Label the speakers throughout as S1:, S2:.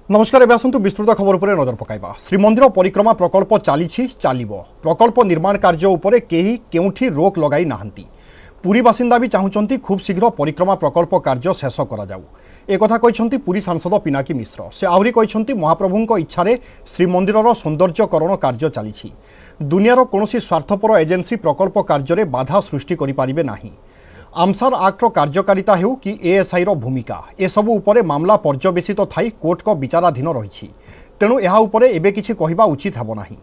S1: नमस्कार एवं आसतु विस्तृत खबर पर नजर पकाइबा। श्रीमंदिर परिक्रमा प्रकल्प चलिबो प्रकल्प निर्माण कार्य उपरे केही केउठी रोक लगाई नाहंती। पुरी बासिंदा भी चाहूचंती खूब शीघ्र परिक्रमा प्रकल्प कार्य शेष करा जाऊ। एक कथा कहिसंती पुरी सांसद पिनाकी मिश्र। से आहुरी कहिसंती महाप्रभुंक इच्छारे श्रीमंदिरर सौंदर्यकरण कार्य चलिछि। दुनियार कोनोसी स्वार्थपर एजेंसी प्रकल्प कार्य रे बाधा सृष्टि करि पारिबे नाही। आमसार आक्टर कार्यकारिता हेउ कि एएसआई रो भूमिका एसबू उपरे मामला पर्यवेसित थाई कोर्ट को विचाराधीन रही। तेणु यह उपरे एबे किछि कहिबा उचित हेबो नाही।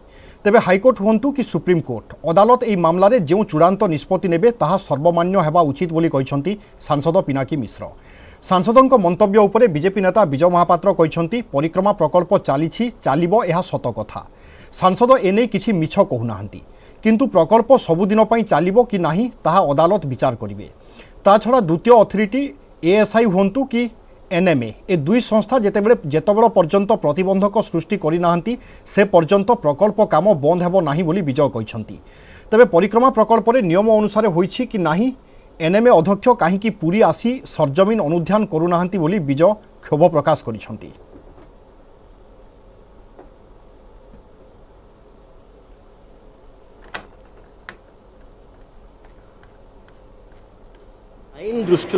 S1: तेबे हाईकोर्ट हुंतु कि सुप्रीम कोर्ट अदालत एई मामलारे जो चूड़ांत निष्पत्ति नेबे ताहा सर्वमान्य हेबा उचित बोली कहिसंती सांसद पिनाकी मिश्र। सांसदों मंतव्य उपरे बीजेपी नेता विजय महापात्र कहिसंती परिक्रमा प्रकल्प चलिबो एहा सत कथा। सांसद एने किछि मिछ कहूनाहांती, किंतु प्रकल्प सबुदिन पई चलिबो कि नाही ताहा अदालत विचार करिवे। ता छड़ा द्वितीय अथॉरिटी एएसआई हुंतु कि एनएमए ए दुई संस्था जेतेबेले पर्यंत प्रतिबंधक सृष्टि करि नाहंती से पर्यंत प्रकल्प काम बंद हेबो नाही बोली विजय कहिसंती। तबे परिक्रमा प्रकल्प रे नियम अनुसार होईछि कि नाही एनएमए अध्यक्ष काहीकि पुरी आसी सरजमीन अनुध्यान करू नाहंती बोली विजय क्षोभ प्रकाश करिसंती।
S2: आईन दृष्टि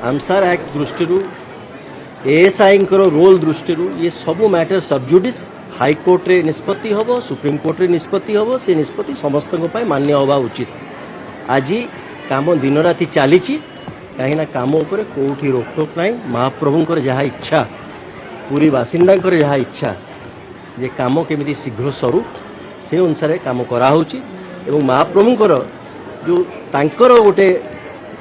S2: आमसार एक्ट दृष्टि एएसआई रोल दृष्टि ये सबू मैटर सबजुडिस हाईकोर्ट रे निष्पत्ति हम सुप्रीम कोर्ट रे निष्पत्ति हम से निष्पत्ति समस्त मान्य हवा उचित। आज काम दिन राति चली कहीं काम उपर कौटी रोकटोक ना। महाप्रभुंर जहाँ इच्छा पूरी बासिंदा जहाँ इच्छा जे काम केमी शीघ्र सरू से अनुसार काम कराऊँच। महाप्रभुंर जो तांकर गोटे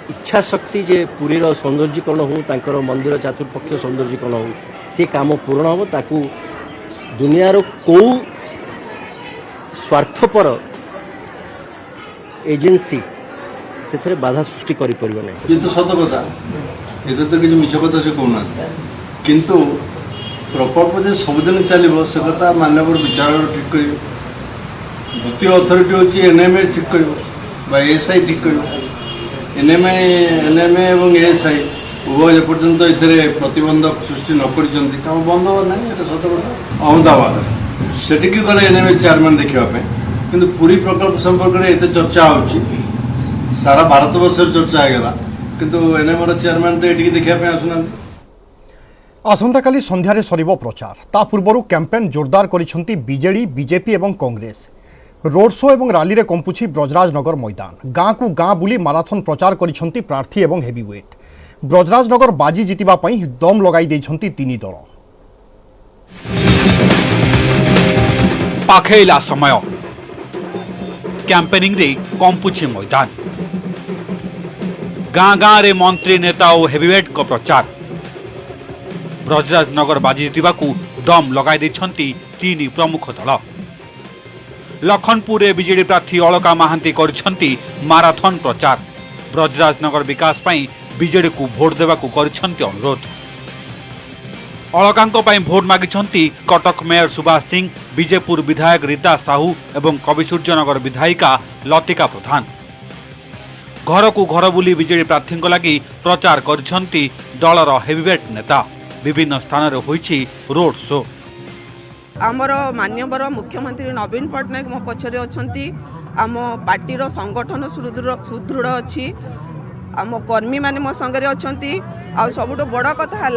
S2: इच्छा शक्ति जे पुरीर सौंदर्यीकरण हो मंदिर चतुर्पक्ष सौंदर्यीकरण हो से काम पूर्ण हम ताकू दुनियार कौ स्वार्थपर एजेंसी से बाधा सृष्टि करि परिबो नै।
S3: किंतु सत कथा एते तो किछ मिछ कथा से कहना किंतु प्रकल्प जे सबुदिन चलिबो से कथा माननीय विचार ठीक करियो। द्वितीय अथॉरिटी होची एनएमए ठीक करियो बा एएसआई ठीक करियो। एनएमए और एएसआई उभय जेपर्यंत ए प्रतिबंधक सृष्टि न करिसंती काम बंद हो ना। सत कथा अहमदाबाद सेठी गले एनएमए चेयरमैन देखापी किंतु पूरी प्रकल्प संपर्क में एत चर्चा होची सारा भारत वर्ष चर्चा होगा किंतु एनएमए चेयरमैन तो ये देखापी आसुना।
S1: आसंताकाली संध्यारे सरिबो प्रचार। ता पूर्वरु कैंपेन जोरदार करिसंती बीजेडी बीजेपी एवं कांग्रेस। रोड शो और रैली रे कंपुछि ब्रजराजनगर मैदान। गाँ को गाँ बुली माराथन प्रचार करिसंती प्रार्थी एवं हेवीवेट। ब्रजराजनगर बाजी जितिबा पई दम लगाई दैछंती तीनी दल।
S4: पाखेला समय कैंपेनिंग रे कंपुछि मैदान। गाँ गाँ रे मंत्री नेता और हेवीवेट को प्रचार। ब्रजराजनगर बाजी जितिबा को दम लगाई दैछंती तीन प्रमुख दल। लखनपुर बीजेडी प्रार्थी अलका महांती करिसंती माराथन प्रचार। ब्रजराजनगर विकास पई बीजेडी को भोट देवाकू करिसंती अनुरोध। अलकांको पई भोट मागिसंती कटक मेयर सुभाष सिंह, बीजेपुर विधायक रीता साहू एवं कविसूर्यनगर विधायिका लतिका प्रधान। घर को घर बुली बीजेडी प्रार्थी लगी प्रचार करिसंती दलर हेवीवेट नेता। विभिन्न स्थान रे होईछि रोड शो।
S5: आमर मान्यवर मुख्यमंत्री नवीन पट्टनायक मो पछरे अछंती। आम पार्टीर संगठन सुदृढ़ अच्छी। आम कर्मी माने मो संगे अछंती। आ सबुठ बड़ कथा है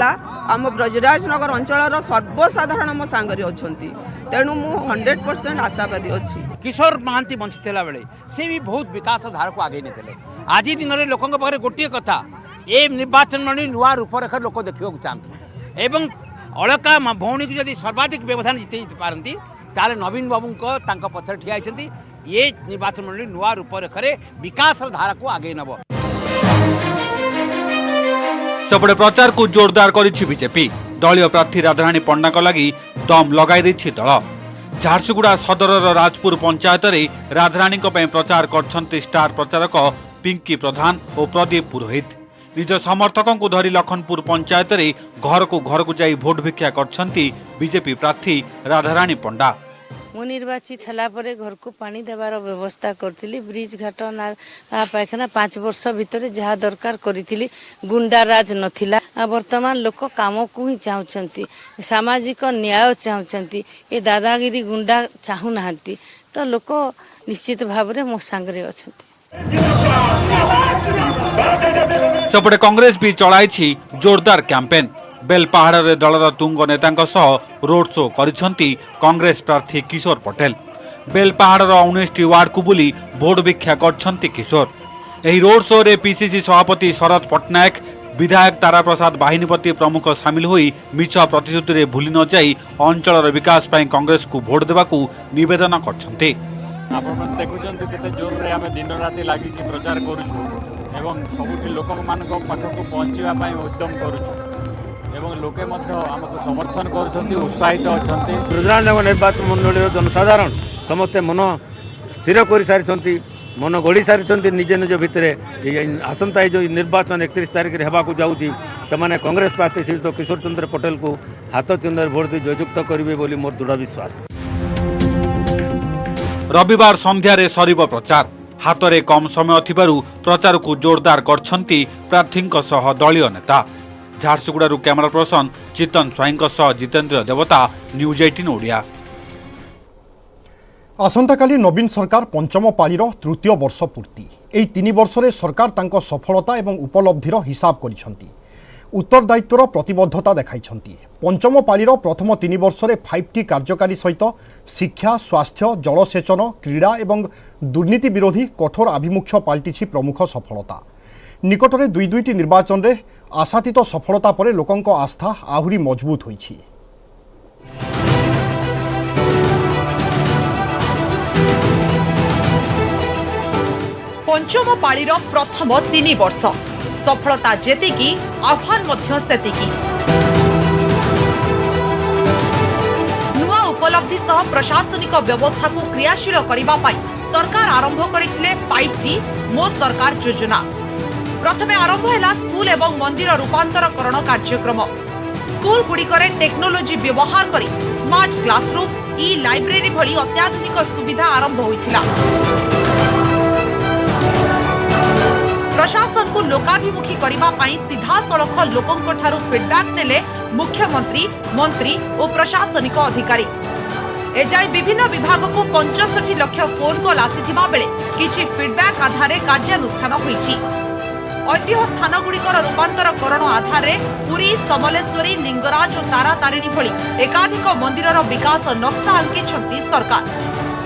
S5: आम ब्रजराजनगर अंचल सर्वसाधारण मो सांगरे अछंती। तेणु मु 100% आशावादी अच्छी।
S6: किशोर महांती बंचिला बेले से भी बहुत विकास धार को आगे नहीं। आज दिन में लोकों पाखे गोटे कथा ए निर्वाचन मंडली नुआ रूपरेखा लोक देखा चाहते एवं अलका भौणी को जदि सर्वाधिक व्यवधान जिते पारती ताले नवीन बाबू को पछरे ठिया होती। ये निर्वाचन मंडली नुआ रूपरेखा विकास धारा को आगे नब।
S4: सबड़े प्रचार को जोरदार करिछि बीजेपी। दलीय प्रार्थी राधाराणी पंडा लगी दम लगाई दैछि दल। झारसुगुड़ा सदरर राजपुर पंचायत रे राधाराणी प्रचार करछंती स्टार प्रचारक पिंकी प्रधान और प्रदीप पुरोहित। निज समर्थकों को धरी लखनपुर पंचायत रे घर को जाई भोट भिक्षा करछंती बीजेपी प्रार्थी राधाराणी पंडा।
S7: ମୁଁ ନିର୍ବାଚିତ ହେଲା ପରେ ଘରକୁ ପାଣି ଦେବାର ବ୍ୟବସ୍ଥା କରିଥିଲି ବ୍ରିଜ ଘାଟ ନା ପାଇଖାନା 5 ବର୍ଷ ଭିତରେ ଯାହା ଦରକାର କରିଥିଲି ଗୁଣ୍ଡାରାଜ ନଥିଲା ବର୍ତ୍ତମାନ ଲୋକ କାମକୁ ହିଁ ଚାହୁଁଛନ୍ତି ସାମାଜିକ ନ୍ୟାୟ ଚାହୁଁଛନ୍ତି ଏ ଦାଦାଗିରି ଗୁଣ୍ଡା ଚାହୁଁନାହାନ୍ତି ତ ଲୋକ ନିଶ୍ଚିତ ଭାବରେ ମୋ ସାଙ୍ଗରେ ଅଛନ୍ତି।
S4: सेपटे कांग्रेस भी चलाई जोरदार कैंपेन बेलपाहाड़ में दलर तुंग नेता रोड शो करिसेंती कांग्रेस प्रार्थी किशोर पटेल बेलपाहाड़ 19 वार्ड को बुली भोट भिक्षा करछंती किशोर एही रोड शो रे पीसीसी सभापति शरद पट्टनायक विधायक तारा प्रसाद बाहिनीपति प्रमुख सामिल होई मिछ प्रतिश्रुति रे भूली न जाई अंचल विकास पई कांग्रेस को भोट देबाकू निवेदन करछंती।
S8: आपण देखुछंती केते जोर रे हमें दिन राति लागि कि प्रचार करूछु एवं सबुठी लोक मानक पाखक पहुंचीबा पई उद्यम करूछु एवं लोके मध्य हमको समर्थन करूछंती उत्साहित अछंती।
S9: रुद्रानगर निर्वाचन मंडल जनसाधारण समस्त मन स्थिर कर सारी मन गढ़ी सारी निज निज भितर आसंता जो निर्वाचन 31 तारिख में होगा जाऊँगी से कांग्रेस प्रार्थी श्रीयुत किशोर चंद्र पटेल को हाथ चिन्ह भोट दी जययुक्त करेंगे बोली मोर दृढ़ विश्वास।
S4: रविवार संध्यारे सरिब प्रचार हाथ में कम समय थिबारु प्रचार को जोरदार करछंती प्रार्थी सह दलीय नेता। झारसुगुड़ारू कैमरा पर्सन चितन स्वाईं सह जितेंद्र देवता न्यूज 18 ओडिया।
S1: आसंताकाली नवीन सरकार पंचम पालीर तृतीय वर्ष पूर्ति एई 3 वर्ष रे सरकार तांको सफलता एवं उपलब्धिर हिसाब करिसेंती उत्तरदायित्वर प्रतिबद्धता देखाइछंती। पंचम पालीर प्रथम 3 वर्ष रे 5T कार्यकारी सहित शिक्षा स्वास्थ्य जलसेचन क्रीड़ा एवं दुर्नीति विरोधी कठोर आभिमुख्य पाल्टिछि प्रमुख सफलता। निकटरे दुईटी निर्वाचन रे आशातीत सफलता परे लोकंक आस्था आहुरी मजबूत होइछि।
S10: पंचम पाळीर प्रथम 3 वर्ष सफलता जेतिकी आह्वान मध्य सेतिकी नुआ उपलब्धि सह प्रशासनिक व्यवस्था को क्रियाशील करिबा पाई सरकार आरंभ करिथिले 5T मो सरकार योजना। प्रथमे आरंभ हैला स्कूल एवं मंदिर रूपांतरकरण कार्यक्रम स्कूल गुड़िकरे टेक्नोलोजी व्यवहार करी स्मार्ट क्लासरूम ई लाइब्रेरी भली अत्याधुनिक सुविधा आरंभ होइथिला। प्रशासन को लोकाभिमुखी करिबा पाई सीधा सड़क लोकंक ठारू फीडबैक नेले मुख्यमंत्री मंत्री और प्रशासनिक अधिकारी। एजाई विभिन्न विभाग को 65 लाख फोन कॉल आसीथिबा बेले किछि फीडबैक आधारे कार्यानुष्ठान होईछि। ऐतिह्य स्थान गुड़िकर रूपांतरकरण आधारे पुरी समलेश्वरी लिंगराज और तारातारिणी भली एकाधिक मंदिरर विकास नक्शा आंकिछंती सरकार।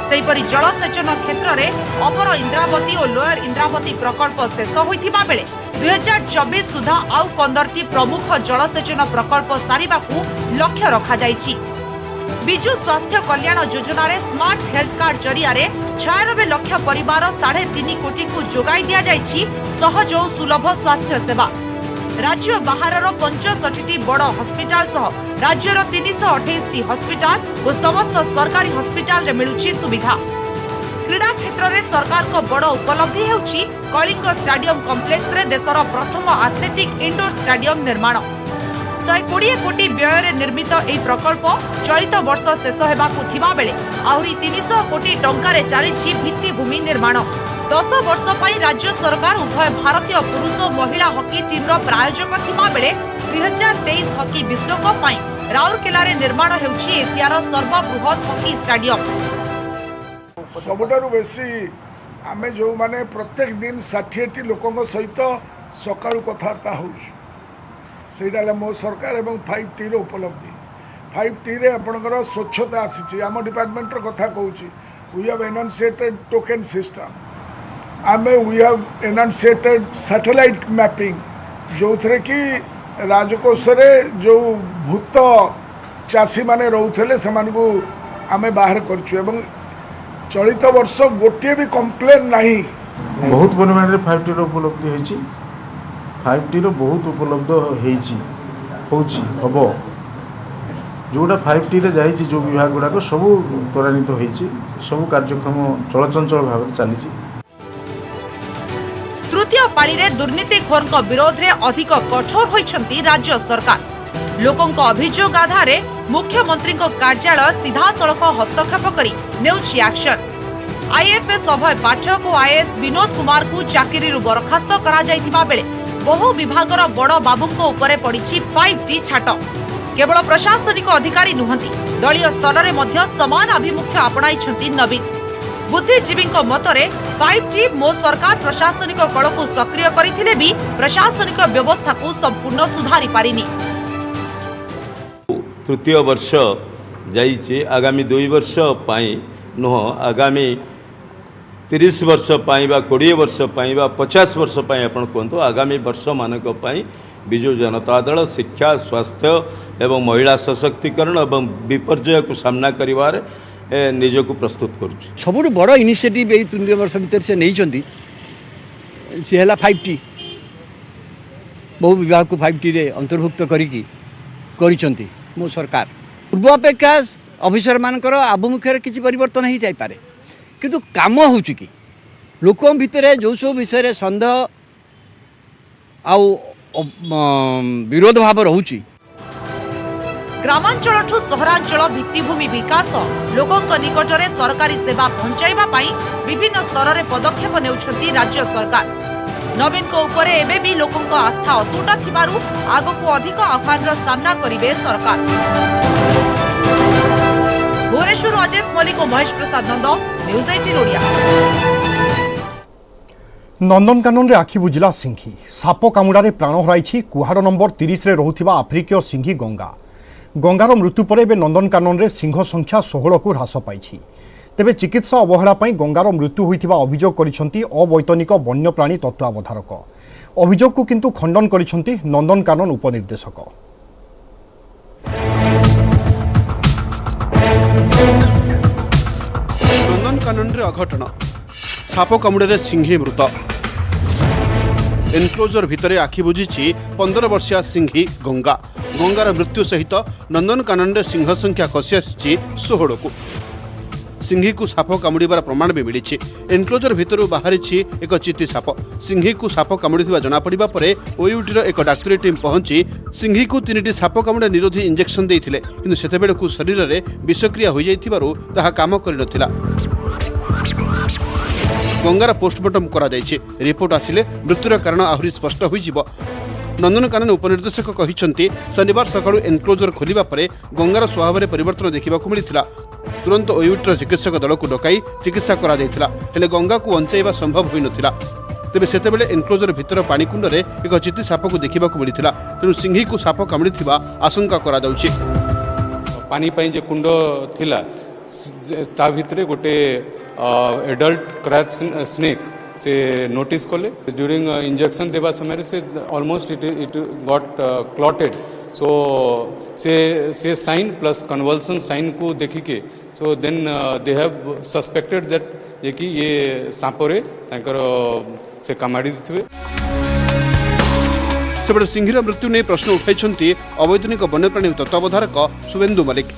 S10: सेहिपरि जलसेचन क्षेत्र में अपर इंद्रावती और लोयर इंद्रावती प्रकल्प शेष होइथिबा बेले 2024 सुधा आउ 15टी प्रमुख जलसेचन प्रकल्प सारिबाकू लक्ष्य रखा जाइछि। बिजु स्वास्थ्य कल्याण योजना रे स्मार्ट हेल्थ कार्ड जरिया 96 लाख परिवार 3.5 कोटी को जोगाई दिया जाइछि सहज और सुलभ स्वास्थ्य सेवा। राज्य बाहर 65टी बड़ हस्पिटाल सह राज्यर 328टी हस्पिटाल और समस्त सरकारी हस्पिटाल रे मिलुछि सुविधा। क्रीड़ा क्षेत्र में सरकार को बड़ उपलब्धि हेउछि कलिंग स्टेडियम कॉम्प्लेक्स रे देशर प्रथम एथलेटिक इंडोर स्टेडियम निर्माण। 120 कोटी व्यय रे निर्मित एही प्रकल्प चलित वर्ष शेष हेबाकू थिबा बेले आहुरी 300 कोटी टंका रे चलिछि भित्तिभूमि निर्माण। 10 वर्ष पाई राज्य सरकार उभय भारतीय पुरुष और महिला हॉकी टीम रो प्रायोजक थिबा बेले 2023 हॉकी विश्वकप पाई राउरकेला रे निर्माण हेउछि एशियार सर्वबृहत हॉकी स्टेडियम।
S11: सबुठारु बेसी आमे जो माने प्रत्येक दिन 60 लोकंक सहित सकाळु कथार्ता होउछु सेटा मो सरकार एवं 5T रो उपलब्धि। 5T रे आपनकर स्वच्छता आसी आम डिपार्टमेंट रो कथा कहूची वी हैव एनंसिएटेड टोकन सिस्टम आमे वी हैव एनंसिएटेड सैटेलाइट मैपिंग जो थे कि राजकोष जो भूत चाषी माने रोथले से आमे बाहर करछु एवं चलित वर्ष गोटे भी कंप्लेन नहीं।
S12: बहुत परिमाण रे 5T रो उपलब्धि होईची 5T रो बहुत उपलब्ध होईची हबो जोटा 5T रे जाईची जो विभाग गुडा को सब त्वरान्वित होईची सब कार्यक्रम चलचंचल भाव चलीची।
S10: तृतीय पाली रे दुर्नीतिखोर विरोध रे अधिक कठोर होइछंती राज्य सरकार। लोकों अभियोग आधार मुख्यमंत्री कार्यालय सीधासलख हस्तक्षेप करी नेउछि एक्शन। आईएफएस अभय पाठक और आईएएस विनोद कुमार को चाकरी बरखास्त करा जायतिबा बेले बहु विभागर बड़ बाबूंको उपरे पड़िछि 5T छाट। केवल प्रशासनिक अधिकारी नुहंती दलीय स्तर में मध्य समान आभिमुख्य आपणाइछंती नवीन। बुद्धिजीवी मतरे 5T मो सरकार प्रशासनिक कल को सक्रिय करथिले भी प्रशासनिक व्यवस्था को संपूर्ण सुधारी पारिनी।
S13: तृतीय वर्ष जाइए आगामी 2 वर्ष पाई नुह आगामी 30 वर्ष पाई बा 20 वर्ष पाई बा 50 वर्ष पाई आपण कहतु आगामी वर्ष मानक पाई विजु जनता दल शिक्षा स्वास्थ्य एवं महिला सशक्तिकरण एवं विपर्यय को सामना करिवार निजको प्रस्तुत करुछु।
S14: सबुठ बड़ इनिशिएटिव यही 3 वर्ष भीतर से नहीं सी है 5T बहु विभाग को 5T रे अंतर्भुक्त करी मो सरकार पूर्व अपेक्षा ऑफिसर मानकर आभिमुख्य किसी परिवर्तन हो जाए पारे किंतु काम हो कि लोक भितर जो सब विषय सन्देह आउ विरोध भाव रोची।
S10: ग्रामांचल ठू सहरांचल भित्तिभूमि विकास लोकों निकट में सरकारी सेवा पहुंचाइबा पई विभिन्न स्तर में पदक्षेप नेउछंती राज्य सरकार। नवीन को ऊपर एबे भी लोकों आस्था अतुट थिबारु आगको अधिक आह्वान सामना करिवे सरकार। भुवनेश्वर अजेश मलिक और महेश प्रसाद नंद न्यूज 18 ओडिया।
S1: नंदनकानन रे आखि बुझिला सिंही साप कामुड़ारे प्राण हराई कुहाड़ नंबर 30 रे रहुथिबा आफ्रिकीय सिंही गंगा। गंगार मृत्यु पर एवं नंदनकानन रे सिंह संख्या 16 को ह्रास पाई। तेबे चिकित्सा अवहेला पई गंगार मृत्यु होइथिबा अभियोग करिसंती अवैतनिक वन्यप्राणी तत्वावधारक। अभियोग को किंतु खंडन करिसंती नंदनकानन उपनिर्देशक।
S15: नंदनकानन रे अघटन साप कामुड़े सिंही मृत। एनक्लोजर भितर आखि बुझी 15 वर्षीय सिंही गंगा। गंगार मृत्यु सहित नंदनकानन रे सिंह संख्या खसी आसी 16 को। सिंही को साप कामुड़ार प्रमाण भी मिली। एनक्लोजर भितर बाहरी एक चित्ती साप। सिंही को साप कामुड़ी जनापड़ा पर ओयूटीर एक डाक्तरी टीम पहुंची सिंही को 3टी साप कामुड़ा निरोधी इंजेक्शन देते किंतु सेतेबेले को शरीर में विषक्रिया हो जाइथिबारु ताहा काम करि नथिला। गंगार पोस्टमार्टम करा जायछि। रिपोर्ट आसिले मृत्युर कारण आहुरी स्पष्ट होइजिबो। नंदनकानन उपनिर्देशक कहिसंती शनिवार सकाळु एनक्लोजर खोलिबा परे गंगार स्वभाव में परिवर्तन देखा मिलता। तुरंत ओयूटीर चिकित्सक दल को डकाई चिकित्सा करा जायथिला हेले गंगा को बंचाइबा संभव होई नथिला। तेबे सेतेबेले एनक्लोजर भितर पानीकुंड रे एक चित्ती साप को देखा मिलता। तेणु सिंही को साप कामुड़िथिबा आशंका करा जाउछि।
S16: पानी पई जे कुंड थिला ता भितरे गोटे एडल्ट क्रैब स्नेक से नोटिस कले ड्यूरिंग इंजेक्शन देवा समय से almost it got clotted. So से साइन प्लस कन्वल्सन साइन को देखिके so then they have suspected that ये कि ये सांपरे तांकर से कामाड़ी दिथिबे।
S15: सेबडे सिंहीर मृत्यु ने प्रश्न उठाई अवैतनिक वन्यप्राणी तत्वावधारक शुभेन्दु मलिक।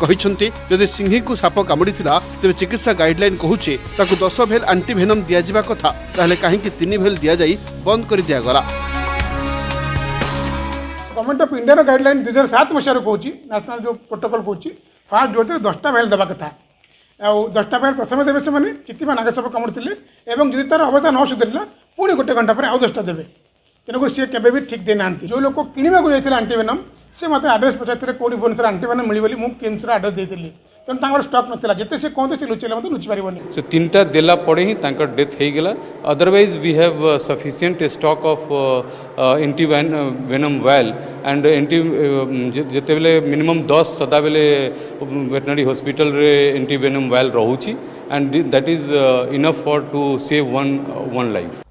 S15: कहिसंती यदि सिंही को साप कामुड़ी तेज चिकित्सा गाइडलाइन कहूचे 10 भेल आंटीभेनम दिया कथा ताहले कहीं 3 भेल दिया जाई बंद कर दिया गला।
S17: गवर्नमेंट ऑफ इंडिया गाइडलाइन 2007 मसीह कहूँ नेशनल जो प्रोटोकॉल कहूँ फास्ट डोज 10टा भेल देवा कथा। 10टा भेल प्रथम देवे से चित्ती नागसाप कामुड़ी जब तार अवस्था न सुधरला पुणी 1 घंटा पर आउ 10टा देवे। तेणुक सी केवे भी ठीक देना जो लोक किणवा जाते आंटीभेनम से मत आड्रेस पचार कौटी भुवनेश्वर आंटीभेनम मिली मुझे किम्स आड्रेस देती तेणु तांकर स्टॉक नथिला जिते से कहते से लुचेले मत लुचि पारिबोनी।
S16: सो 3टा देला पड़े ही तांकर डेथ हो गला। Otherwise we have sufficient stock of anti venom vial and anti जेते बेले मिनिमम 10 सदा बेले वेटनरी हॉस्पिटल रे एंटी वेनम वायल रहूची and that is enough for to save one life.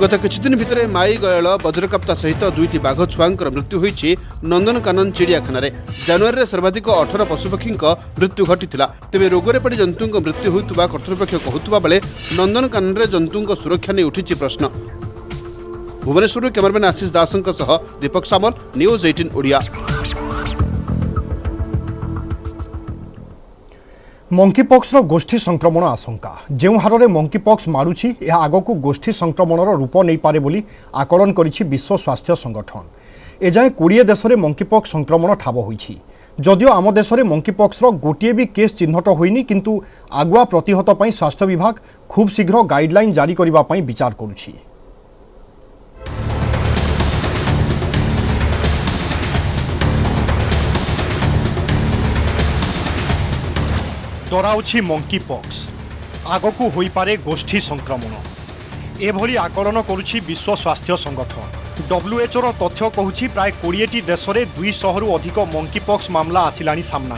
S15: गत किछि दिन भितर माई गयल वज्रकाप्ता सहित 2टी बाघ छुआंकर मृत्यु होईछि नंदनकानन चिड़ियाखाना रे। जनवरी रे सर्वाधिक 18 पशुपक्षी मृत्यु घटिथिला। तेबे रोगरे पड़ी जंतुंक मृत्यु होइतबा कर्तृपक्ष कहतुबा बेले नंदनकानन रे जंतुंक सुरक्षा नै उठिछि प्रश्न। भुवनेश्वर कैमरामैन आशीष दासंक सह दीपक सामल न्यूज 18 ओडिया।
S1: मंकीपॉक्स गोष्ठी संक्रमण आशंका जो हार में मंकीपॉक्स मारुछि यह आगक गोष्ठी संक्रमण रूप नहीं पारे बोली आकलन करिछि विश्व स्वास्थ्य संगठन। एजाए 20 देश में मंकीपॉक्स संक्रमण ठाब होईछि। जदियो आम देश में मंकीपॉक्सर गोटे भी केस चिन्हट होइनी, किंतु आगुआ प्रतिहत पई स्वास्थ्य विभाग खूब शीघ्र गाइडलाइन जारी करिबा पई विचार करुछि। डराउछि मंकीपॉक्स, आगकू होई पारे गोष्ठी संक्रमण, एभली आकलन करुछि विश्व स्वास्थ्य संगठन। WHO तथ्य कहूछि प्राय 20टी देश में 200 रु अधिक मंकीपॉक्स मामला आसिलानी सामना।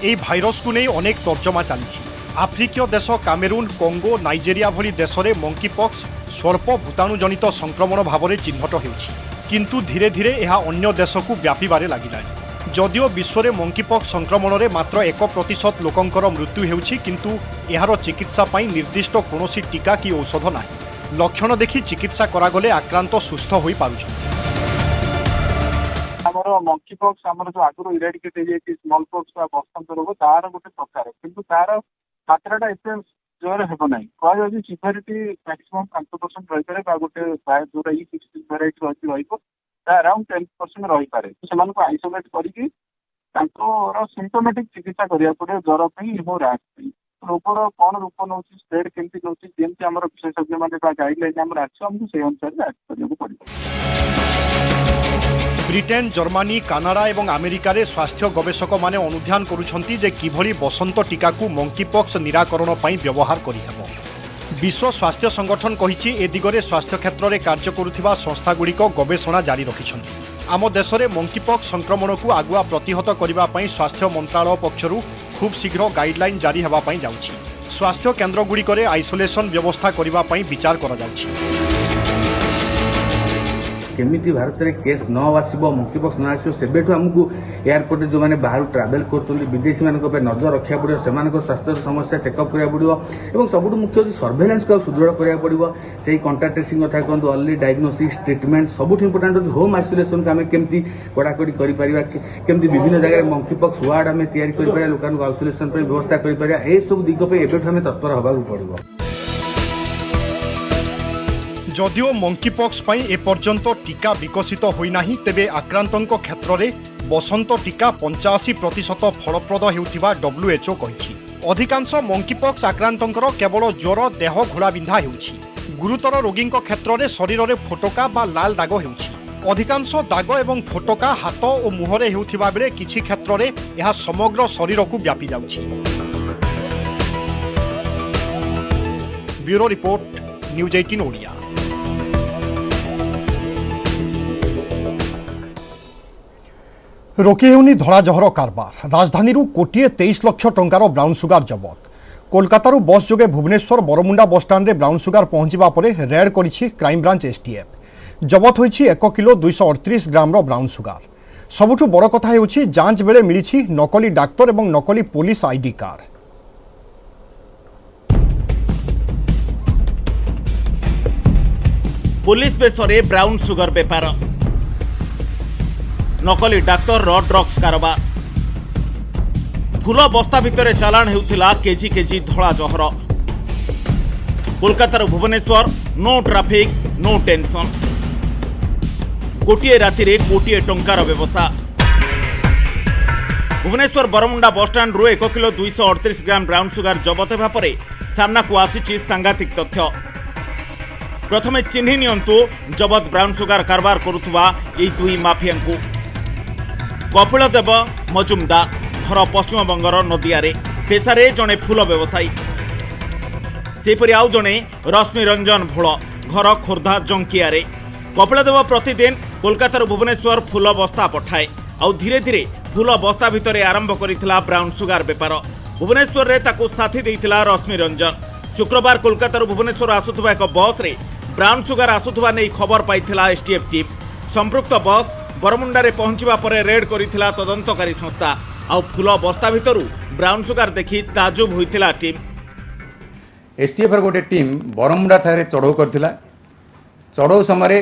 S1: एही भाइरस को नहीं अनेक तर्जमा चली। आफ्रिकीय देश कामेरून, कोंगो, नाइजेरिया भली देश में मंकीपॉक्स स्वल्प भूताणुजनित संक्रमण भाव में चिन्हट होउछि, किंतु धीरे धीरे यह अन्य देश को व्यापीबारे लागिलानी। जदियो विश्व में मंकीपॉक्स संक्रमण में मात्र 1% लोकंकर मृत्यु हेउछि, किंतु यार चिकित्सा पई निर्दिष्ट कोनोसी टीका कि औषध नाही। लक्षण देखि चिकित्सा करागले आक्रांत सुस्थ होई पारुछ।
S18: हमर मंकीपॉक्स हमर जो आगुरो इरेडिकेट हे जे स्मॉल पॉक्स बा बसंत रोग तार गोटे प्रकार, किंतु तार मात्राटा एते जोर हेबो नाही। कह जे सिवियरिटी मैक्सिमम 5% रहि पारे बा गोटे जोरा ई 16 वेराइटी अछि रहिबो ता अराउंड 10% रहि पारे। समान को आइसोलेट करिकि तांको सिम्पटोमेटिक चिकित्सा करिया पड़े, ज्वर पई एवं रास पई। रोगर कौन रूप नौ स्प्रेड केमती नौ जमी आम विशेषज्ञ मैंने गाइडलाइन आम आमको से अनुसार एक्ट पड़े।
S1: ब्रिटेन, जर्मनी, कानाडा और अमेरिका रे स्वास्थ्य गवेषक माने अनुध्यान करुछंती जे किभली बसंत टीका को मंकीपॉक्स निराकरण पई व्यवहार करिहेबो। विश्व स्वास्थ्य संगठन कहिछि ए दिगरे स्वास्थ्य क्षेत्र में कार्य करुथिबा संस्थागुड़िक गवेषणा जारी रखिछंती। आम देश में मंकीपॉक्स संक्रमण को आगुआ प्रतिहत करबा पई स्वास्थ्य मंत्रालय पक्षरु खूब शीघ्र गाइडलाइन जारी हेबा पई जाउछि। स्वास्थ्य केन्द्रगुड़िकरे आइसोलेशन व्यवस्था करबा पई विचार करा जाउछि।
S19: केमिति भारत में केस न आसो मंकीपॉक्स न आसो से आमको एयरपोर्ट जो मैंने बाहर ट्रावेल कर विदेशी मान नजर रखा पड़ो, से स्वास्थ्य समस्या चेकअप करा पड़ो और सबुठ मुख्य सर्वेलेंस को सुदृढ़ करा पड़ो। से कांटेक्ट ट्रेसिंग कथा कहतु, अर्ली डायग्नोसिस, ट्रिटमेंट सबुठ इंपोर्टाट होम आइसोलेशन को आम केमती कड़ाकड़ी करमती विभिन्न जगह मंकीपॉक्स वार्ड आम या लोक आइसोलेशन व्यवस्था कर दिग एवं तत्पर होगा पड़ो।
S1: जदियो मंकीपॉक्स पई ए पर्यंत टीका विकसित होई नाही, तेबे आक्रांतंक क्षेत्र में बसंत टीका 85% फलप्रद हेउथिबा WHO कहिछि। अधिकांश मंकीपॉक्स आक्रांतंकर केवल ज्वर, देह घोड़ाबिंधा हेउछि। गुरुतर रोगींक क्षेत्र में शरीर में फोटका बा लाल दाग हेउछि। अधिकांश दाग एवं फोटका हाथ और मुहरे हेउथिबा बेले किछि क्षेत्र में यह समग्र शरीर को व्यापी जाउछि। Bureau report, news 18 Odia. रोकी हेउनी धड़ा जहर कारबार। राजधानी कोटिए 23 लाख टंकार ब्राउन सुगार जबत। कोलकाता बस जोगे भुवनेश्वर बरमुंडा बस स्टाण्ड में ब्राउन सुगार पहुंचा पर रेड करिछि क्राइम ब्रांच एसटीएफ। जबत होइछि 1 किलो 238 ग्राम ब्राउन सुगार। सबुठु बड़ कथा हेउछि जांच बेले मिलिछि नकली डाक्तर और नकली पुलिस आईडी कार्ड।
S20: पुलिस बेसरे ब्राउन सुगर बेपार, नकली डाक्तर ड्रग्स कारोबार, फूल बस्ता भितर चालाण हेउथिला केजी केजी धड़ा जहर। Kolkata Bhubaneswar no traffic no tension, गोटे राति रे कोटिए टंकार व्यवस्था। Bhubaneswar Barmunda bus stand 1 kilo 238 gram brown sugar जबत हेबा परे सामना को आसीछि सांघातिक तथ्य। प्रथमे चिन्हि नियंतु जबत ब्राउन सुगार कारबार करुथुवा एई दुई माफिया को। कपिलदेव मजुमदार घर पश्चिमबंगर नदियारे, पेशारे जड़े फूल व्यवसायी। सेपरि आउ जड़े रश्मि रंजन भोल, घर खोर्धा जंकियारे। कपिलदेव प्रतिदिन कोलकाता भुवनेश्वर फूल बस्ता पठाए आउ धीरे धीरे फूल बस्ता भितर आरंभ करिथिला ब्राउन सुगार बेपार। भुवनेश्वर रे ताकू साथी देइथिला रश्मि रंजन। शुक्रवार कोलकाता भुवनेश्वर आसुथुवा एक बस रे ब्राउन सुगार आसुथुवा नै खबर पाइथिला एसटीएफ टीम। संपृक्त बस बरमुंडा रे पहुंचवा पर रेड करिथिला तदंतकारी संस्था। आउ फूल बस्ता भितरु ब्राउन सुगार देखि ताजुब होइथिला टीम।
S21: एसटीएफ गोटे टीम बरमुंडा थारे चढ़ऊ करथिला। चढ़ऊ समय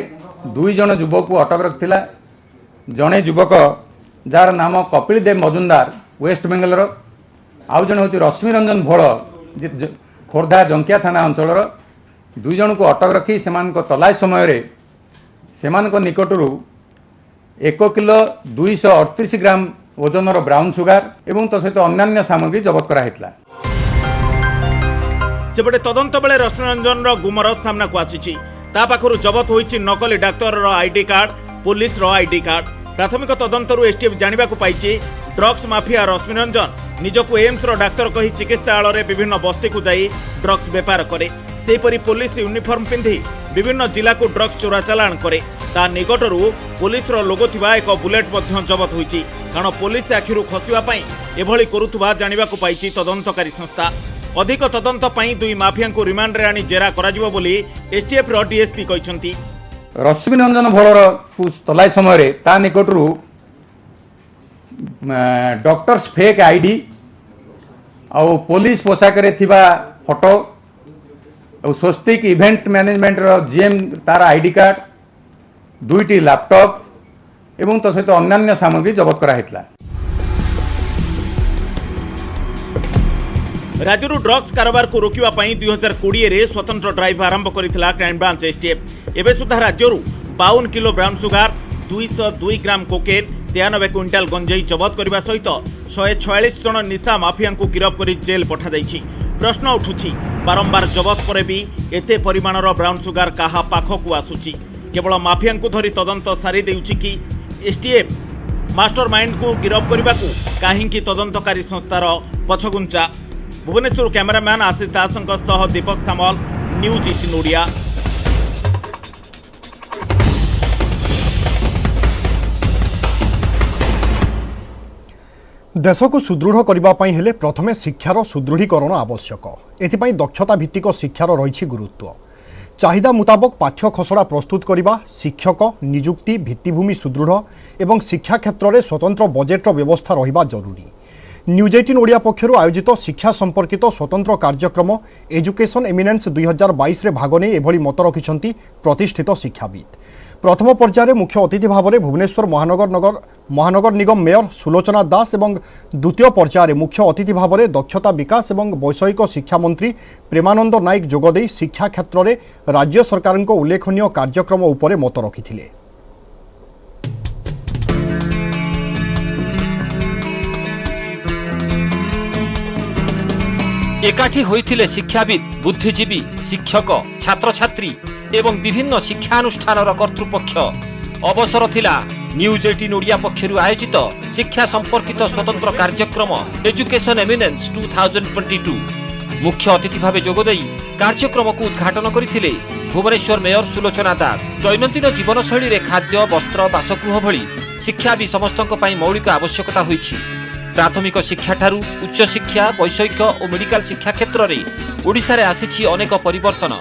S21: 2 जन युवक को अटक रखिथिला। जड़े युवक जार नाम कपिलदेव मजुमदार वेस्ट बेंगल, आउ जन होती रश्मि रंजन भोल खोर्धा जंकिया थाना अंचल। 2 जन को अटक रखी से तलाश समय निकटरू 1 किलो 238 ग्राम ओजनर ब्राउन सुगार एवं तो सहित अन्य सामग्री जबत कराइतला।
S20: सेपटे तदंत बेले रश्मिरंजन गुमर सामना को आसी पाखर जबत होईछि नकली doctor ID card, police ID card. प्राथमिक तदंतरू एसटीएफ जानिबा को पाइछि ड्रग्स माफिया रश्मिरंजन निजकू एम्स डाक्तर कही चिकित्सालय विभिन्न बस्ती को जाई ड्रग्स बेपार करे। सेहीपरि पुलिस यूनिफॉर्म पिंधि विभिन्न जिला को ड्रग्स चोरा चालाण करे। ता निकटरू पुलिस लोगो थिबा एक बुलेट मध्य जबत होईछि। कारण पुलिस आखिरु खसिबा पई एभली करुथुबा जानिबा को पाइछि तदंतकारी संस्था। अधिक तदंत पई दुई माफिया को रिमांड रे आनी जेरा कराजिबो बोली एसटीएफ रो डीएसपी कहिसंती।
S21: रश्मिरंजन भोलर को तलाई समय ता निकटरू डॉक्टर्स फेक आईडी और पुलिस पोशाक रे थिबा फोटो और स्वस्तिक इवेंट मैनेजमेंट रो जीएम तार आईडी कार्ड, 2टी लैपटॉप एवं तो सहित अन्य सामग्री जबत कराइतला।
S20: राज्यरू ड्रग्स कारोबार को रोकिबा पई 2020 रे स्वतंत्र ड्राइव आरंभ करितला क्राइम ब्रांच एसटीएफ। एबे सुधा राज्यरू 52 किलो ब्राउन सुगार, 202 ग्राम कोकेन, 93 क्विंटाल गंजेई जबत करने सहित 146 जन निशा माफिया को गिरफ्त कर जेल पठा जाइछि। प्रश्न उठुछि बारंबार जबत पर भी एते परिमाणर ब्राउन सुगार काहा पाखकू आसुछि? केवल माफिया को धरी तदंत सारी देउछि कि एसटीएफ मास्टरमाइंड को गिरफ्त करने को काहींकी तदंतकारी संस्थार पछगुंचा। भुवनेश्वर कैमरामैन आशीष दासंक सह दीपक सामल, न्यूज 18 ओडिया।
S1: देश को सुदृढ़ करने हेले प्रथमे शिक्षार सुदृढ़ीकरण आवश्यक। एथिपाई दक्षता भित्तिक शिक्षार रही गुरुत्व। चाहिदा मुताबक पाठ्य खसड़ा प्रस्तुत करने, शिक्षक नियुक्ति भित्तिभूमि सुदृढ़ एवं शिक्षा क्षेत्र में स्वतंत्र बजेट्र व्यवस्था रहिबा जरूरी। न्यूज 18 ओडिया पक्षर आयोजित शिक्षा संपर्कित स्वतंत्र कार्यक्रम एजुकेशन एमिनेंस 2022 रे भाग नहीं एभली मत रखिछंती प्रतिष्ठित शिक्षाविद। प्रथम पर्यायर मुख्य अतिथि भाव में भुवनेश्वर महानगर निगम मेयर सुलोचना दास एवं द्वितीय पर्यायर मुख्य अतिथि भाव में दक्षता विकास एवं वैषयिक शिक्षा मंत्री प्रेमानंद नायक जोगदे शिक्षा क्षेत्र में राज्य सरकार उल्लेखनीय कार्यक्रम उपरे मत रखिथिले।
S2: एकाठी होइथिले शिक्षाविद, बुद्धिजीवी, शिक्षक, छात्र छात्री एवं विभिन्न शिक्षानुष्ठानर कर्तृपक्ष। अवसर थिला न्यूज 18 ओडिया पक्षरु आयोजित शिक्षा संपर्कित स्वतंत्र कार्यक्रम एजुकेशन एमिनेंस 2022। मुख्य अतिथि भावे जोगदेई कार्यक्रम को उद्घाटन करथिले भुवनेश्वर मेयर सुलोचना दास। दैनन्दिन जीवनशैली रे खाद्य, वस्त्र, बासगृह भली शिक्षा भी समस्तक पई मौलिक आवश्यकता होइछि। प्राथमिक शिक्षा ठारू उच्च शिक्षा, वैषयिक और मेडिकल शिक्षा क्षेत्र में ओडिशा रे आसीछि अनेक परिवर्तन।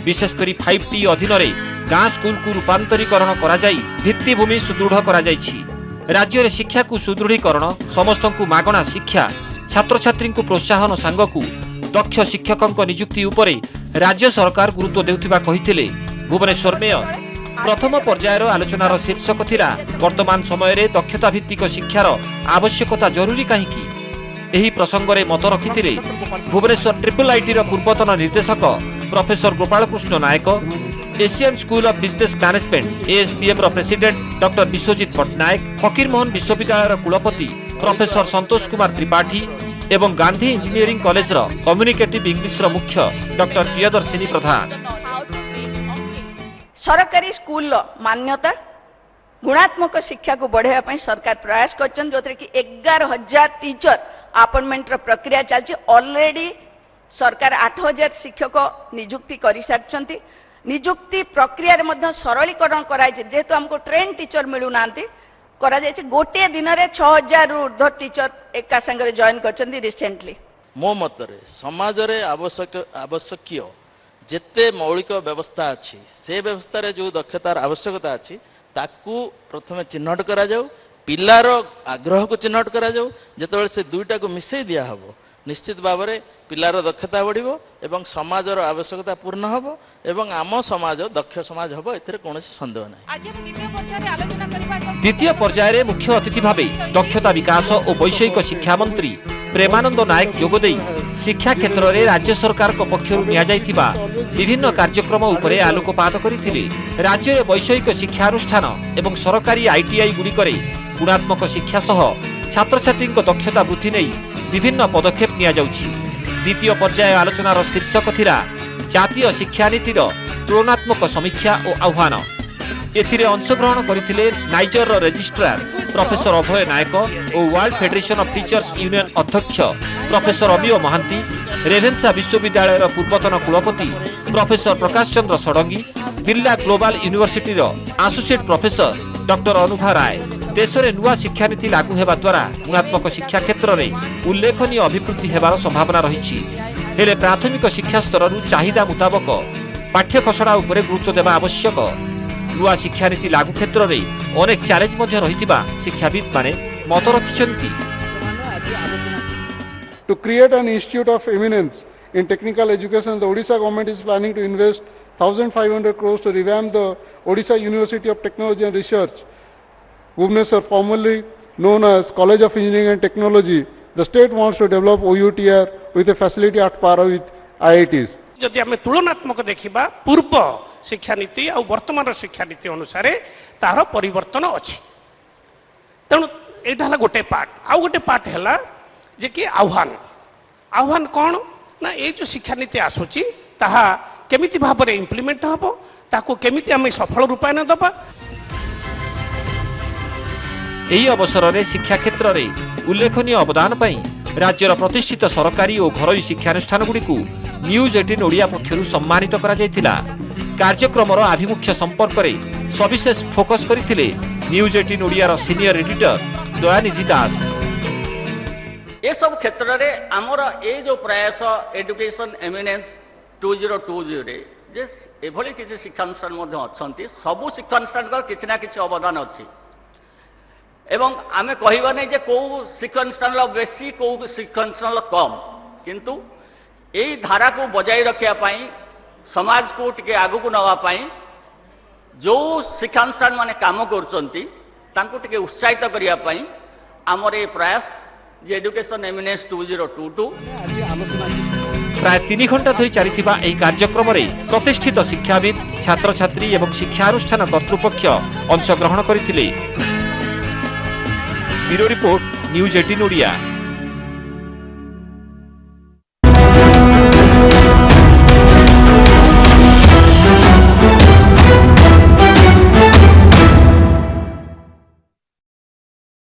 S2: विशेषकर 5T अधीन रे गाँ स्कूल को रूपांतरीकरण करा जाई भित्तिभूमि सुदृढ़ करा जाइछि। राज्य रे शिक्षा को सुदृढ़ीकरण, समस्त को मागणा शिक्षा, छात्र छात्री को प्रोत्साहन सांगकू दक्ष शिक्षक नियुक्ति उपरे राज्य सरकार गुरुत्व देउथिबा कहिथिले भुवनेश्वर मेयर। प्रथम पर्यायर आलोचनार शीर्षक थिला वर्तमान समय रे दक्षता भित्तिक शिक्षार आवश्यकता जरूरी कहीं। एही प्रसंग रे मत रखिथिले भुवनेश्वर ट्रिपल आईटी पूर्वतन निर्देशक professor Gopalkrishna Nayak, Asian school of business management ASBM president doctor Biswajit Pattanayak, Fakir Mohan विश्वविद्यालय कुलपति प्रोफेसर संतोष कुमार त्रिपाठी एवं Gandhi engineering college communicative English मुख्य डॉक्टर प्रियदर्शिनी प्रधान।
S22: सरकारी स्कूल मान्यता गुणात्मक शिक्षा को बढ़ावा सरकार प्रयास करछन, जो कि 11,000 टीचर अपॉइंटमेंट प्रक्रिया चलछि। ऑलरेडी सरकार 8,000 शिक्षक नियुक्ति कर सारी। नियुक्ति प्रक्रिया रे मध्य सरलीकरण कराई, जेहेतु हमको ट्रेन टीचर मिलू नांती करा जाय। गोटे दिन रे 6,000 रु ऊर्ध्व टीचर एका संगे जॉइन करछन्ती रिसेंटली।
S23: मो मतरे समाज रे आवश्यक जेते मौलिक व्यवस्था अच्छी से व्यवस्था रे जो दक्षतार आवश्यकता अच्छी ताकू प्रथमे चिन्हट करा जाऊ, पिलार आग्रह को चिन्हट करा जाऊ। जेतेबेले से दुईटा को मिसई दिया हबो निश्चित भाव में पिलार दक्षता बढ़िबो एवं समाजर आवश्यकता पूर्ण हबो एवं आम समाज दक्ष समाज हबो, एथिरे कोनोसी संदेह नाही।
S2: द्वितीय पर्यायर मुख्य अतिथि भावे दक्षता विकास और वैषयिक शिक्षा मंत्री प्रेमानंद नायक जोगदेई शिक्षा क्षेत्र में राज्य सरकार पक्षर नियाजाइथिबा विभिन्न कार्यक्रम उपरे आलोकपात करथिले। राज्य में वैषयिक शिक्षानुष्ठान एवं सरकारी आईटीआई गुड़िकरे गुणात्मक शिक्षा सह छात्र छात्री दक्षता वृद्धि नहीं विभिन्न पदक्षेप निया जाउछि। द्वितीय पर्याय आलोचनार शीर्षक थिला जातीय शिक्षा नीतिर तुलनात्मक समीक्षा और आह्वान। एथिरे अंशग्रहण करथिले नाइजर रेजिस्ट्रार प्रोफेसर अभय नायक और world federation of teachers union अध्यक्ष प्रोफेसर अमिय महांती, रेभेन्सा विश्वविद्यालय पूर्वतन कुलपति professor Prakash Chandra Sarangi, Birla global university associate professor doctor Anubha Rai. देश में नुआ शिक्षानीति लागू होगा द्वारा गुणात्मक शिक्षा क्षेत्र में उल्लेखनीय अभिवृद्धि होबार संभावना रही। हेले प्राथमिक शिक्षा स्तर चाहिदा मुताबक पाठ्य खसड़ा उपरे गुरुत्व देवा आवश्यक। नुआ शिक्षानीति लागू क्षेत्र में अनेक चैलेंज मध्य रहितिबा शिक्षाविद माने मत रखिछन्ति।
S3: To create an institute of eminence in technical education, the Odisha government is planning to invest 1,500 crores to revamp the Odisha University of Technology and Research, Bhubaneswar, formerly known as College of Engineering and Technology. The state wants to develop OUTR with a facility at par with IITs.
S5: जदि आम तुलनात्मक देखा पूर्व शिक्षानीति और वर्तमान शिक्षानीति अनुसार तार परिवर्तन अच्छी। तेणु यहाँ गोटे पार्ट आउ गोटे पार्ट है जे कि आह्वान। आह्वान कौन ना ये जो शिक्षानीति आसूची ताहा केमिति भाव में इम्प्लीमेंट हम ताको केमिति आम सफल रूपायन दबा।
S2: ଏହି ଅବସରରେ ଶିକ୍ଷା କ୍ଷେତ୍ରରେ ଉଲ୍ଲେଖନୀୟ ଅବଦାନ ପାଇଁ ରାଜ୍ୟର ପ୍ରତିଷ୍ଠିତ ସରକାରୀ ଓ ଘରୋଇ ଶିକ୍ଷାନୁଷ୍ଠାନଗୁଡ଼ିକୁ ନ୍ୟୁଜ୍ 18 ଓଡ଼ିଆ ପକ୍ଷରୁ ସମ୍ମାନିତ କରାଯାଇଥିଲା। କାର୍ଯ୍ୟକ୍ରମର ଆଭିମୁଖ୍ୟ ସମ୍ପର୍କରେ ସବିଶେଷ ଫୋକସ୍ କରିଥିଲେ ନ୍ୟୁଜ୍ 18 ଓଡ଼ିଆର ସିନିୟର ଏଡିଟର ଦୟାନିଧି ଦାସ।
S23: ଏ ସବୁ କ୍ଷେତ୍ରରେ ଆମର ଏଇ ଯୋଉ ପ୍ରୟାସ ଏଡୁକେସନ ଏମିନେନ୍ସ 2020 ରେ ଯେ ଏଭଳି କିଛି ଶିକ୍ଷାନୁଷ୍ଠାନ ମଧ୍ୟ ଅଛନ୍ତି, ସବୁ ଶିକ୍ଷାନୁଷ୍ଠାନଙ୍କର କିଛି ନା କିଛି ଅବଦାନ ଅଛି ଏବଂ ଆମେ କହିବା ନାହିଁ ଯେ କୋଉ ଶିକ୍ଷାନୁଷ୍ଠାନର ବେଶୀ କୋଉ ଶିକ୍ଷାନୁଷ୍ଠାନର କମ୍, କିନ୍ତୁ ଏଇ ଧାରାକୁ ବଜାଇ ରଖିବା ପାଇଁ ସମାଜକୁ ଟିକେ ଆଗକୁ ନେବା ପାଇଁ ଯୋଉ ଶିକ୍ଷାନୁଷ୍ଠାନ ମାନେ କାମ କରୁଛନ୍ତି ତାଙ୍କୁ ଟିକେ ଉତ୍ସାହିତ କରିବା ପାଇଁ ଆମର ଏ ପ୍ରୟାସ ଯେ ଏଡୁକେସନ ଏମିନେନ୍ସ 2022।
S2: प्राय 3 घंटा धरी चलिथिबा एही कार्यक्रमरे प्रतिष्ठित शिक्षाविद, छात्र छात्री एवं शिक्षानुष्ठान कर्तृपक्ष अंशग्रहण करथिले। Bureau report news 18 Odia.